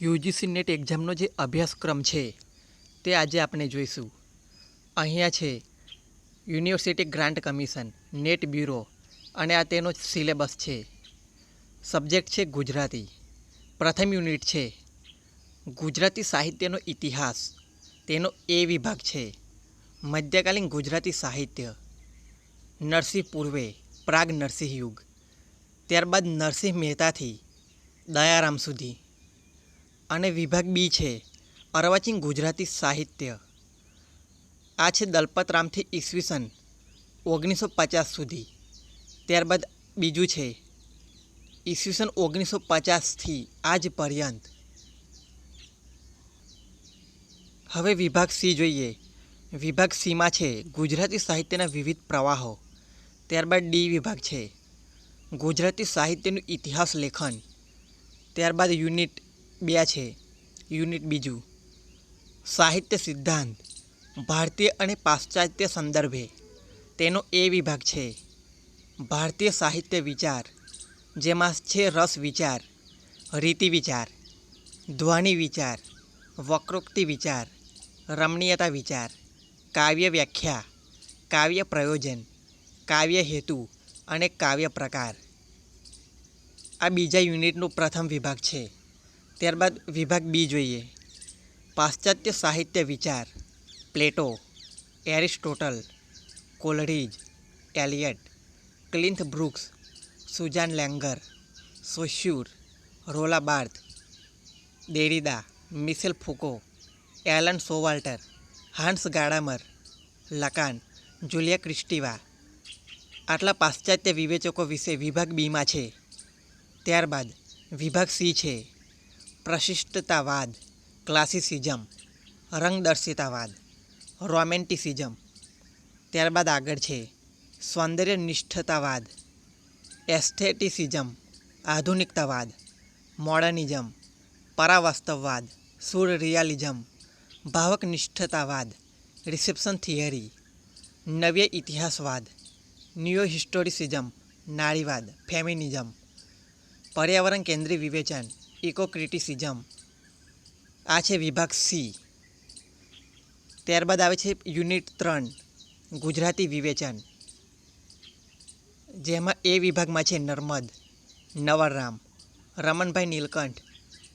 UGC net એક્ઝામનો જે અભ્યાસક્રમ છે તે આજે આપણે જોઈશું. અહીંયા છે university grant commission, net bureau, અને આ તેનો સિલેબસ છે. સબ્જેક્ટ છે ગુજરાતી. પ્રથમ યુનિટ છે ગુજરાતી સાહિત્યનો ઇતિહાસ, તેનો એ વિભાગ છે. મધ્યકાલીન ગુજરાતી સાહિત્ય, નરસિંહ પૂર્વે, પ્રાગ નરસિંહ યુગ, ત્યારબાદ નરસિંહ મહેતાથી દયારામ સુધી. અને વિભાગ બી છે અર્વાચીન ગુજરાતી સાહિત્ય. આ છે દલપતરામથી ઈસવીસન 1950 સુધી. ત્યારબાદ બીજું છે ઈસવીસન 1950થી આજ પર્યંત. હવે વિભાગ સી જોઈએ. વિભાગ સીમાં છે ગુજરાતી સાહિત્યના વિવિધ પ્રવાહો. ત્યારબાદ ડી વિભાગ છે ગુજરાતી સાહિત્યનું ઇતિહાસ લેખન. ત્યારબાદ યુનિટ 2 છે, યુનિટ બીજું સાહિત્ય સિદ્ધાંત, ભારતીય અને પાશ્ચાત્ય સંદર્ભે, તેનો એ વિભાગ છે. ભારતીય સાહિત્ય વિચાર, જેમાં છે રસ વિચાર, રીતિ વિચાર, ધ્વનિ વિચાર, વક્રોક્તિ વિચાર, રમણીયતા વિચાર, કાવ્ય વ્યાખ્યા, કાવ્ય પ્રયોજન, કાવ્ય હેતુ અને કાવ્ય પ્રકાર. આ બીજા યુનિટનો પ્રથમ વિભાગ છે. ત્યારબાદ વિભાગ બી જોઈએ. પાશ્ચાત્ય સાહિત્ય વિચાર, Plato, Aristotle, Coleridge, Eliot, Cleanth Brooks, Susanne Langer, Saussure, રોલા Barthes, Derrida, Michel Foucault, Elaine Showalter, Hans Gadamer, Lacan, Julia Kristeva. આટલા પાશ્ચાત્ય વિવેચકો વિશે વિભાગ બીમાં છે. ત્યારબાદ વિભાગ સી છે પ્રશિષ્ટતાવાદ, ક્લાસિસિઝમ, રંગદર્શિતાવાદ, રોમેન્ટિસિઝમ. ત્યારબાદ આગળ છે સૌંદર્યનિષ્ઠતાવાદ, એસ્થેટિસિઝમ, આધુનિકતાવાદ, મોડર્નિઝમ, પરાવાસ્તવવાદ, સુરરિયાલિઝમ, ભાવકનિષ્ઠતાવાદ, રિસેપ્શન થિયરી, નવ્ય ઇતિહાસવાદ, ન્યૂ હિસ્ટોરિસિઝમ, નારીવાદ, ફેમિનિઝમ, પર્યાવરણ કેન્દ્રી વિવેચન, ઇકો ક્રિટિસિઝમ. આ છે વિભાગ સી. ત્યારબાદ આવે છે યુનિટ 3 ગુજરાતી વિવેચન, જેમાં એ વિભાગમાં છે નર્મદ, નવલરામ, રમણભાઈ નીલકંઠ,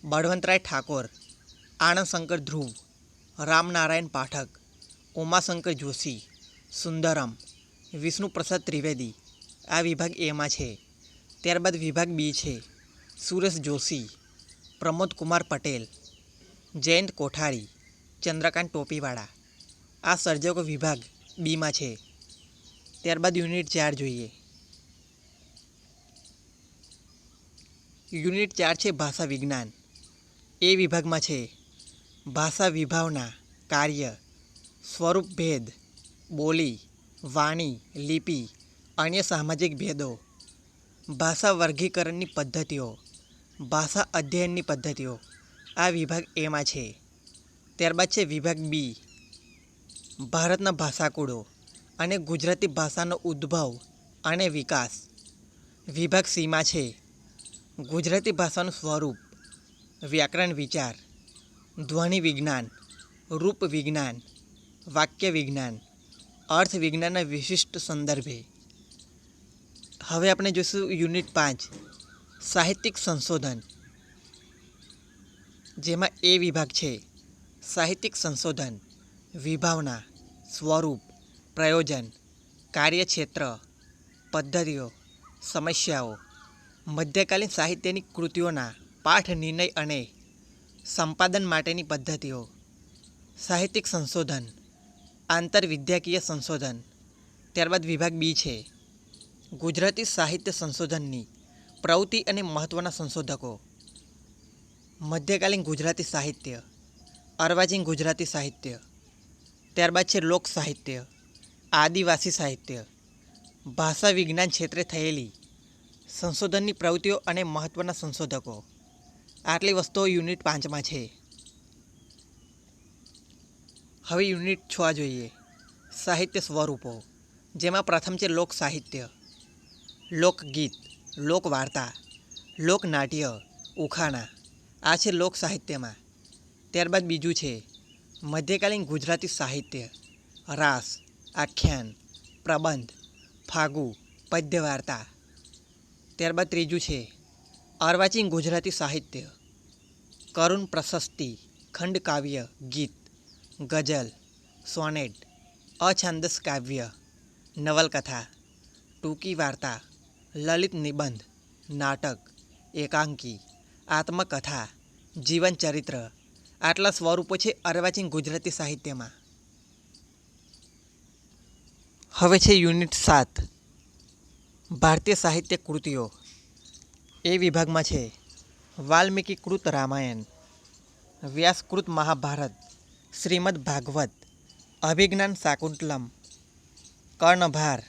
બળવંતરાય ઠાકોર, આનંદ શંકર ધ્રુવ, રામનારાયણ પાઠક, ઉમાશંકર જોશી, સુંદરમ, વિષ્ણુપ્રસાદ ત્રિવેદી. આ વિભાગ એમાં છે. ત્યારબાદ વિભાગ બી છે સુરેશ જોશી, પ્રમોદ કુમાર પટેલ, જયંત કોઠારી, ચંદ્રકાંત ટોપીવાળા. આ સર્જકો વિભાગ બીમાં છે. ત્યારબાદ યુનિટ 4 જોઈએ. યુનિટ 4 છે ભાષા વિજ્ઞાન. એ વિભાગમાં છે ભાષા વિભાવના, કાર્ય, સ્વરૂપ ભેદ, બોલી, વાણી, લિપિ, અન્ય સામાજિક ભેદો, ભાષા વર્ગીકરણની પદ્ધતિઓ, ભાષા અધ્યયનની પદ્ધતિઓ. આ વિભાગ એમાં છે. ત્યારબાદ છે વિભાગ બી, ભારતના ભાષાકુળો અને ગુજરાતી ભાષાનો ઉદ્ભવ અને વિકાસ. વિભાગ સીમાં છે ગુજરાતી ભાષાનું સ્વરૂપ, વ્યાકરણ વિચાર, ધ્વનિ વિજ્ઞાન, રૂપ વિજ્ઞાન, વાક્ય વિજ્ઞાન, અર્થ વિજ્ઞાનના વિશિષ્ટ સંદર્ભે. હવે આપણે જોઈશું યુનિટ 5 સાહિત્યિક સંશોધન, જેમાં એ વિભાગ છે સાહિત્યિક સંશોધન, વિભાવના, સ્વરૂપ, પ્રયોજન, કાર્યક્ષેત્ર, પદ્ધતિઓ, સમસ્યાઓ, મધ્યકાલીન સાહિત્યની કૃતિઓના પાઠ નિર્ણય અને સંપાદન માટેની પદ્ધતિઓ, સાહિત્યિક સંશોધન, આંતરવિદ્યાકીય સંશોધન. ત્યારબાદ વિભાગ બી છે ગુજરાતી સાહિત્ય સંશોધનની પ્રવૃત્તિ અને મહત્ત્વના સંશોધકો, મધ્યકાલીન ગુજરાતી સાહિત્ય, અર્વાચીન ગુજરાતી સાહિત્ય. ત્યારબાદ છે લોક સાહિત્ય, આદિવાસી સાહિત્ય, ભાષા વિજ્ઞાન ક્ષેત્રે થયેલી સંશોધનની પ્રવૃત્તિઓ અને મહત્ત્વના સંશોધકો. આટલી વસ્તુઓ યુનિટ 5માં છે. હવે યુનિટ 6 જોઈએ. સાહિત્ય સ્વરૂપો, જેમાં પ્રથમ છે લોક સાહિત્ય, લોકગીત, લોકવાર્તા, લોકનાટ્ય, ઉખાણા, આ છે લોક સાહિત્યમાં. ત્યારબાદ બીજું છે મધ્યકાલીન ગુજરાતી સાહિત્ય, રાસ, આખ્યાન, પ્રબંધ, ફાગુ, પદ્ય વાર્તા. ત્યારબાદ ત્રીજું છે અર્વાચીન ગુજરાતી સાહિત્ય, કરુણ પ્રશસ્તિ, ખંડકાવ્ય, ગીત, ગઝલ, સોનેટ, અછાંદસ કાવ્ય, નવલકથા, ટૂંકી વાર્તા, લલિત નિબંધ, નાટક, એકાંકી, આત્મકથા, જીવનચરિત્ર. આટલા સ્વરૂપો છે અર્વાચીન ગુજરાતી સાહિત્યમાં. હવે છે યુનિટ 7 ભારતીય સાહિત્ય કૃતિઓ. એ વિભાગમાં છે વાલ્મીકીકૃત રામાયણ, વ્યાસકૃત મહાભારત, શ્રીમદ ભાગવત, અભિજ્ઞાન શાકુંતલમ, કર્ણભાર,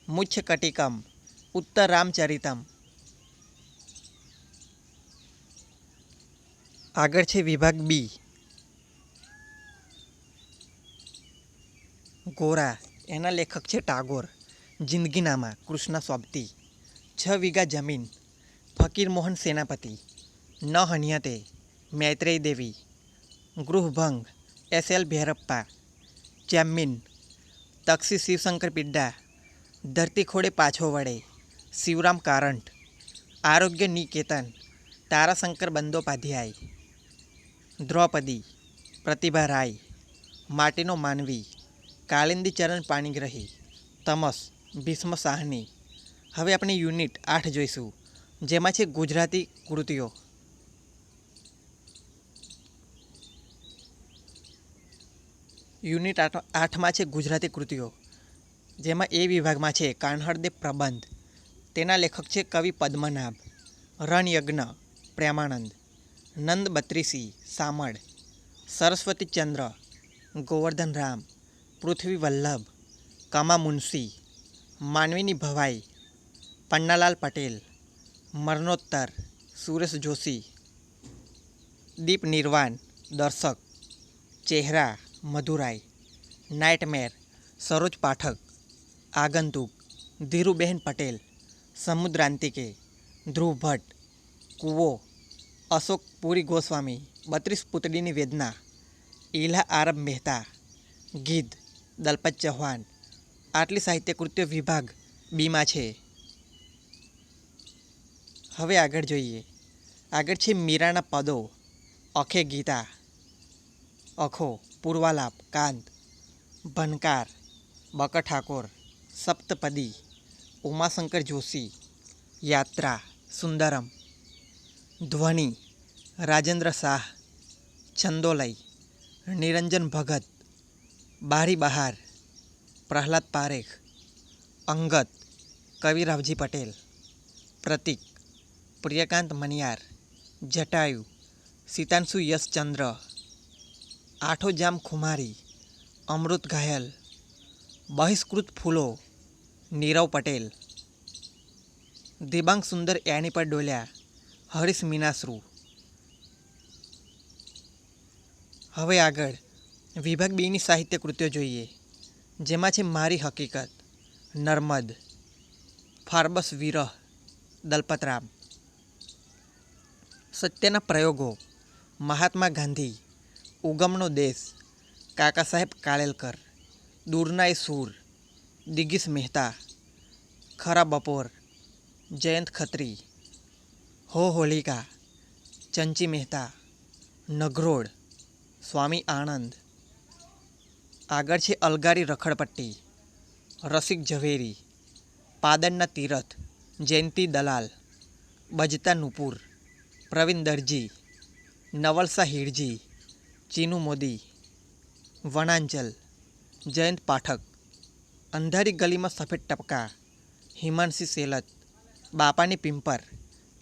મુચ્છકટિકમ, ઉત્તર રામચરિતમ. આગળ છે વિભાગ બી ગોરા. એના લેખક છે ટાગોર. જિંદગીનામા કૃષ્ણ સોબતી, 6 વીઘા જમીન, ફકીર મોહન સેનાપતિ, ન હન્યતે, મૈત્રેય દેવી, ગૃહભંગ, એસ.એલ. ભૈરપ્પા, ચેમ્મીન, તક્ષી શિવશંકર પિડ્ડા, ધરતી ખોડે પાછો વળે, શિવરામ કારંટ, આરોગ્ય નિકેતન, તારાશંકર બંદોપાધ્યાય, દ્રૌપદી, પ્રતિભા રાય, માટીનો માનવી, કાલિંદી ચરણ પાણીગ્રહી, તમસ, ભીષ્મ સાહની. હવે આપણે યુનિટ 8 જોઈશું, જેમાં છે ગુજરાતી કૃતિઓ. યુનિટ 8માં છે ગુજરાતી કૃતિઓ, જેમાં એ વિભાગમાં છે કાન્હળદેવ પ્રબંધ. તેના લેખક છે કવિ પદ્મનાભ. રણયજ્ઞ પ્રેમાનંદ, નંદ બત્રીસી સામળ, સરસ્વતી ચંદ્ર, ગોવર્ધન રામ, પૃથ્વી વલ્લભ, કમા મુનશી, માનવીની ભવાઈ, પન્નાલાલ પટેલ, મરણોત્તર, સુરેશ જોશી, દીપ નિર્વાણ, દર્શક, ચહેરા, મધુરાય, નાઇટમેર, સરોજ પાઠક, આગંતુક, ધીરુબહેન પટેલ, સમુદ્રાંતિકે, ધ્રુવ ભટ્ટ, કૂવો, અશોક પુરી ગોસ્વામી, 32 પુતળીની વેદના, ઇલ્હા આરબ મહેતા, ગીધ, દલપત ચૌહાણ. આટલી સાહિત્ય કૃતિઓ વિભાગ બીમાં છે. હવે આગળ જોઈએ. આગળ છે મીરાના પદો, અખે ગીતા, અખો, પૂર્વાલાપ, કાંત, ભનકાર, બકર ઠાકોર, સપ્તપદી, ઉમાશંકર જોશી, યાત્રા, સુંદરમ, ધ્વનિ, રાજેન્દ્ર શાહ, છંદોલય, નિરંજન ભગત, બારી બહાર, પ્રહલાદ પારેખ, અંગત, કવિ રાવજી પટેલ, પ્રતિક, પ્રિયકાંત મનિયાર, જટાયુ, સિતાંશુ યશચંદ્ર, આઠો જામ ખુમારી, અમૃત ઘાયલ, બહિષ્કૃત ફૂલો, નીરવ પટેલ, દિબાંગ સુંદર એની પર ડોલ્યા, હરીશ મીનાશ્રુ. હવે આગળ વિભાગ બીની સાહિત્ય કૃતિઓ જોઈએ, જેમાં છે મારી હકીકત, નર્મદ, ફાર્બસ વિરહ, દલપતરામ, સત્યના પ્રયોગો, મહાત્મા ગાંધી, ઉગમનો દેશ, કાકા સાહેબ કાલેલકર, દૂરના એ સૂર, દિગીશ મહેતા, ખરા બપોર, જયંત ખત્રી, હો હોલિકા, ચંચી મહેતા, નગરોડ, સ્વામી આનંદ. આગળ છે અલગારી રખડપટ્ટી, રસિક ઝવેરી, પાદનના તીરથ, જયંતી દલાલ, બજતા નુપુર, પ્રવીણ દરજી, નવલસા હિરજી, ચીનુ મોદી, વણાંચલ, જયંત પાઠક, અંધારી ગલીમાં સફેદ ટપકા, હિમાંશી સેલત, બાપાની પિંપર,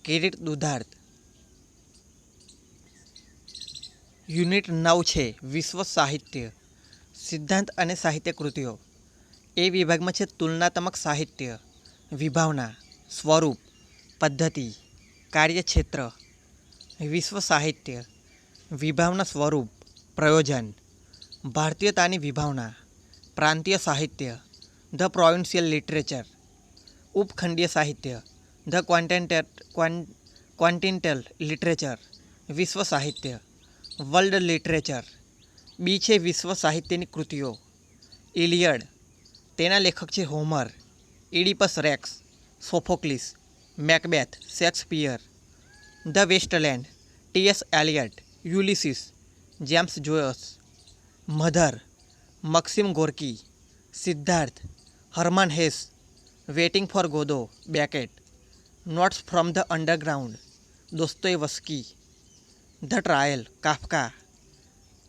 કિરીટ દુધાર્થ. યુનિટ 9 છે વિશ્વ સાહિત્ય, સિદ્ધાંત અને સાહિત્ય કૃતિઓ. એ વિભાગમાં છે તુલનાત્મક સાહિત્ય, વિભાવના, સ્વરૂપ, પદ્ધતિ, કાર્યક્ષેત્ર. વિશ્વ સાહિત્ય, વિભાવના, સ્વરૂપ, પ્રયોજન, ભારતીયતાની વિભાવના, પ્રાંતીય સાહિત્ય, ધ પ્રોવિન્શિયલ લિટરેચર, ઉપખંડીય સાહિત્ય, ધ ક્વોન્ટિન્ટલ લિટરેચર, વિશ્વ સાહિત્ય વર્લ્ડ લિટરેચર. બી છે વિશ્વ સાહિત્યની કૃતિઓ. ઇલિયડ, તેના લેખક છે Homer. Oedipus Rex, Sophocles. Macbeth, Shakespeare. The Waste Land, T S. Eliot. Ulysses, James Joyce. Mother, Maxim Gorky. Siddhartha, Hermann Hesse. Waiting for Godot, Beckett. Notes from the Underground, Dostoevsky. The Trial, Kafka.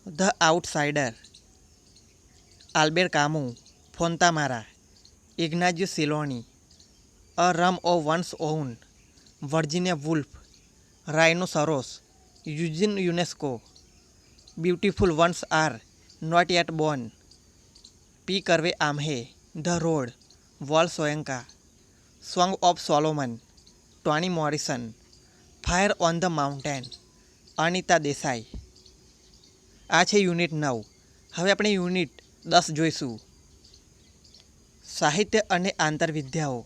The Outsider, Albert Camus. Fontamara, Ignazio Silone. A room of one's own, Virginia Woolf. Rhinoceros, Eugene Ionesco. Beautiful Ones Are Not Yet Born, Ayi Kwei Armah. The Road, Wole Soyinka. Song of Solomon, Toni Morrison. Fire on the mountain, Anita Desai. આ છે unit 9. હવે આપણે unit 10 જોઈશું. સાહિત્ય અને આંતરવિદ્યાઓ.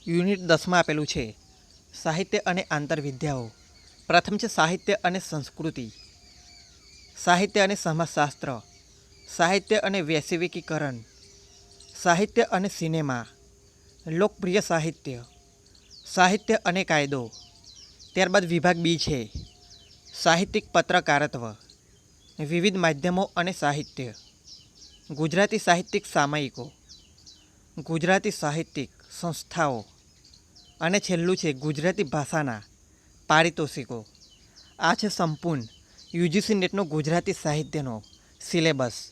Unit 10માં આપેલું છે સાહિત્ય અને આંતરવિદ્યાઓ. પ્રથમ છે સાહિત્ય અને સંસ્કૃતિ, સાહિત્ય અને સમાજશાસ્ત્ર, સાહિત્ય અને વૈશ્વિકીકરણ, સાહિત્ય અને સિનેમા, લોકપ્રિય સાહિત્ય, સાહિત્ય અને કાયદો. ત્યારબાદ વિભાગ બી છે સાહિત્યિક પત્રકારત્વ, વિવિધ માધ્યમો અને સાહિત્ય, ગુજરાતી સાહિત્યિક સામયિકો, ગુજરાતી સાહિત્યિક સંસ્થાઓ અને છેલ્લું છે ગુજરાતી ભાષાના પારિતોષિકો. આ છે સંપૂર્ણ યુજીસી નેટનો ગુજરાતી સાહિત્યનો સિલેબસ.